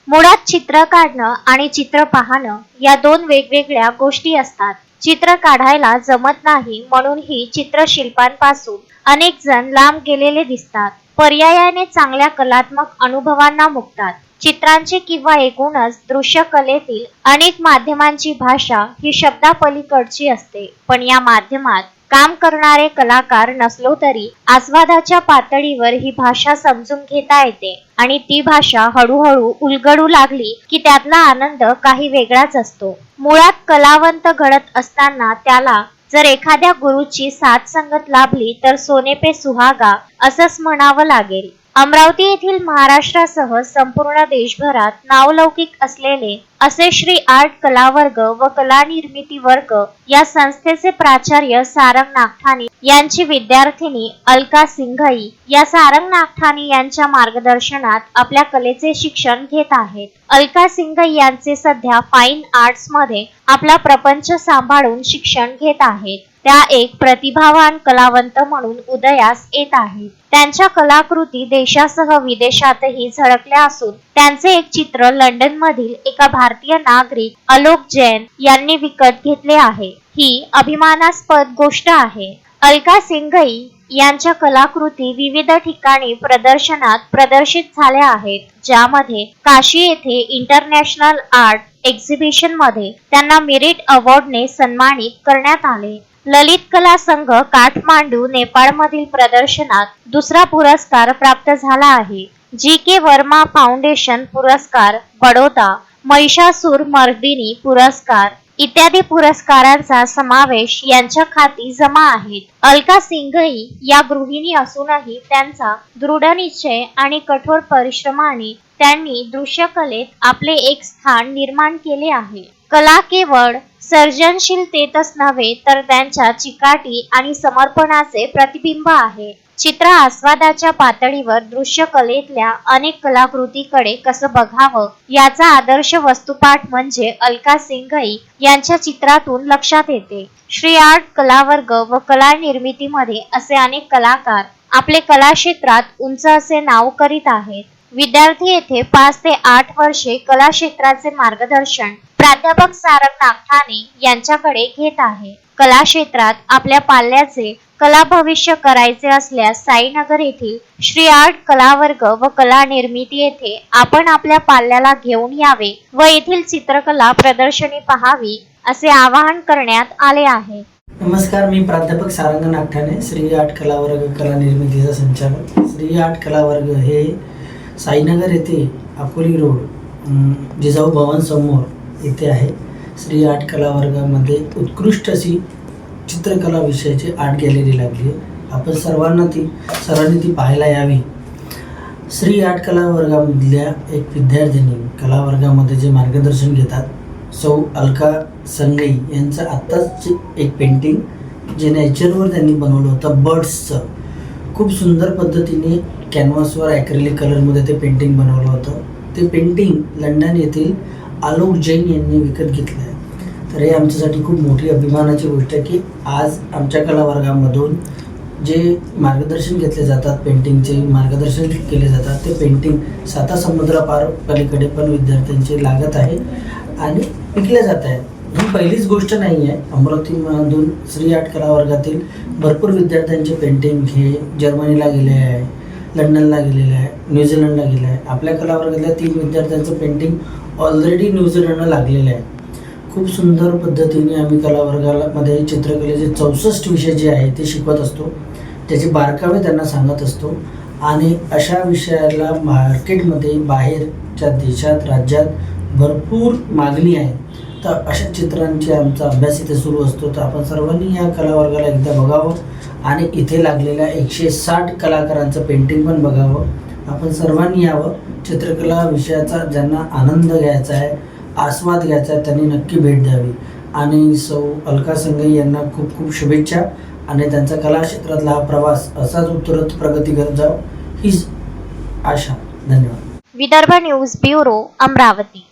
मुळात चित्र काढणं आणि चित्र पाहणं या दोन वेगवेगळ्या गोष्टी असतात. चित्र काढायला जमत नाही म्हणून ही चित्रशिल्पांपासून अनेक जण लांब गेलेले दिसतात. पर्यायाने चांगल्या कलात्मक अनुभवांना मुकतात. चित्रांची किंवा एकूणच दृश्य कलेतील अनेक माध्यमांची भाषा ही शब्दापलीकडची असते. पण या माध्यमात काम करणारे कलाकार नसलो तरी आस्वादाच्या पातळीवर ही भाषा समजून घेता येते आणि ती भाषा हळूहळू उलगडू लागली की त्यातला आनंद काही वेगळाच असतो. मुळात कलावंत घडत असताना त्याला जर एखाद्या गुरुची साथ संगत लाभली तर सोने पे सुहागा असंच म्हणावं लागेल. अमरावती येथील महाराष्ट्रासह संपूर्ण देशभरात नावलौकिक असलेले असे श्री आर्ट कलावर्ग व कला निर्मिती वर्ग या संस्थेचे प्राचार्य सारंग नागठाणे यांची विद्यार्थिनी अलका सिंघई या सारंग नागठाणे यांच्या मार्गदर्शनात आपल्या कलेचे शिक्षण घेत आहेत. अलका सिंघई यांचे सध्या फाईन आर्ट्स मध्ये आपला प्रपंच सांभाळून शिक्षण घेत आहेत. त्या एक प्रतिभावान कलावंत म्हणून उदयास येत आहेत. त्यांच्या कलाकृती देशासह विदेशातही झळकल्या असून त्यांचे एक चित्र लंडन मधील एका भारतीय नागरिक आलोक जैन यांनी विकत घेतले आहे. ही अभिमानास्पद गोष्ट आहे. अलका सिंघई यांच्या कलाकृती विविध ठिकाणी प्रदर्शनात प्रदर्शित झाल्या आहेत, ज्यामध्ये काशी येथे इंटरनॅशनल आर्ट एक्झिबिशन मध्ये त्यांना मेरिट अवॉर्डने सन्मानित करण्यात आले. ललित कला संघ काठमांडू नेपाळमधील प्रदर्शनात दुसरा पुरस्कार प्राप्त झाला आहे. जी.के. वर्मा फाउंडेशन पुरस्कार, बडोदा महिषासूर मर्दिनी पुरस्कार इत्यादी पुरस्कारांचा समावेश यांच्या खाती जमा आहेत. अलका सिंघई या गृहिणी असूनही त्यांचा दृढ निश्चय आणि कठोर परिश्रमाने त्यांनी दृश्यकलेत आपले एक स्थान निर्माण केले आहे. कला केवळ सर्जनशीलतेतच नव्हे तर त्यांच्या चिकाटी आणि समर्पणाचे प्रतिबिंब आहे. चित्र आस्वादाच्या पातळीवर दृश्य कलेतल्या अनेक कलाकृतीकडे कसं बघावं याचा आदर्श वस्तुपाठ म्हणजे अलका सिंघई यांच्या चित्रातून लक्षात येते. श्री आर्ट कलावर्ग व कला निर्मितीमध्ये असे अनेक कलाकार आपले कला क्षेत्रात उंच असे नाव करीत आहेत. विद्यार्थी येथे 5 ते 8 वर्षे कला क्षेत्राचे मार्गदर्शन प्राध्यापक सारंग नागठाणे यांच्याकडे घेत आहे. कला क्षेत्रात आपल्या पाल्याचे कला भविष्य करायचे असल्यास साईनगर येथील श्री आर्ट कलावर्ग व कला निर्मिती येथे आपण आपल्या पाल्याला घेऊन यावे व येथील चित्रकला प्रदर्शनी पाहावी असे आवाहन करण्यात आले आहे. नमस्कार, मी प्राध्यापक सारंग नागठाणे, श्री आर्ट कलावर्ग कला निर्मितीचा संचालक. श्री आर्ट कलावर्ग हे साईनगर येथे अकोली रोड जिजाऊ भवन समोर इथे आहे. श्री आर्ट कलावर्गामध्ये उत्कृष्ट अशी चित्रकला विषयाची आर्ट गॅलरी लागली आहे. आपण सर्वांनी ती पाहायला यावी. श्री आर्ट कलावर्गामधल्या एक विद्यार्थिनी कलावर्गामध्ये जे मार्गदर्शन घेतात सौ अलका सिंघई यांचं आत्ताच एक पेंटिंग जे नेचरवर त्यांनी बनवलं होतं, बर्ड्सचं, खूप सुंदर पद्धतीने कॅनव्हासवर ॲक्रेलिक कलरमध्ये ते पेंटिंग बनवलं होतं. ते पेंटिंग लंडन येथील आलोक जैन यांनी विकत घेतलं आहे. तर हे आमच्यासाठी खूप मोठी अभिमानाची गोष्ट आहे की आज आमच्या कलावर्गामधून जे मार्गदर्शन घेतले जातात, पेंटिंगचे मार्गदर्शन केले जातात, ते पेंटिंग साता समुद्रापार पलीकडे पण विद्यार्थ्यांचे लागत आहे आणि विकले जात आहे. ही पहिलीच गोष्ट नाही आहे. अमरावतीमधून श्री आर्ट कलावर्गातील भरपूर विद्यार्थ्यांचे पेंटिंग हे जर्मनीला गेले आहे, लंडनला गेलेलं आहे, न्यूझीलंडला गेलं आहे. आपल्या कलावर्गातल्या 3 विद्यार्थ्यांचं पेंटिंग ऑलरेडी न्यूझीलंडला लागलेलं आहे. खूप सुंदर पद्धतीने आम्ही कलावर्गामध्ये चित्रकलेचे 64 विषय जे आहे ते शिकवत असतो, त्याचे बारकावे त्यांना सांगत असतो आणि अशा विषयाला मार्केटमध्ये बाहेरच्या देशात राज्यात भरपूर मागणी आहे. तर अशा चित्रांची आमचा अभ्यास इथे सुरू असतो. तर आपण सर्वांनी या कलावर्गाला एकदा बघावं आणि इथे लागलेल्या 160 कलाकारांचं पेंटिंग पण बघावं. आपण सर्वांनी यावं. चित्रकला विषयाचा ज्यांना आनंद घ्यायचा आहे, आस्वाद घ्यायचा आहे, त्यांनी नक्की भेट द्यावी. आणि सौ अलका सिंघई यांना खूप खूप शुभेच्छा आणि त्यांचा कला क्षेत्रातला हा प्रवास असाच उत्तरोत्तर प्रगती करत जावं हीच आशा. धन्यवाद. Vidarbha news bureau, Amravati.